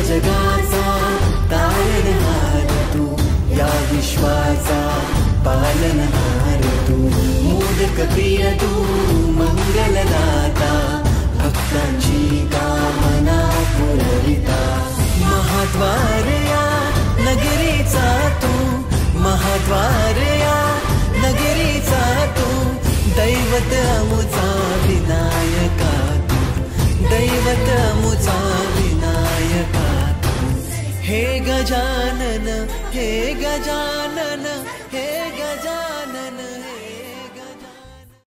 जगाचा तारणहार तू, या विश्वाचा पालनहार तू, मोदक प्रिय तू, मंगलदाता, भक्तांची कामना पुरविता, महाद्वार या नगरीचा तू, महाद्वार या नगरीचा तू, दैवत अमुचा विनायका तू, दैवत अमुचा विनायका तू, हे गजानन, हे गजानन, हे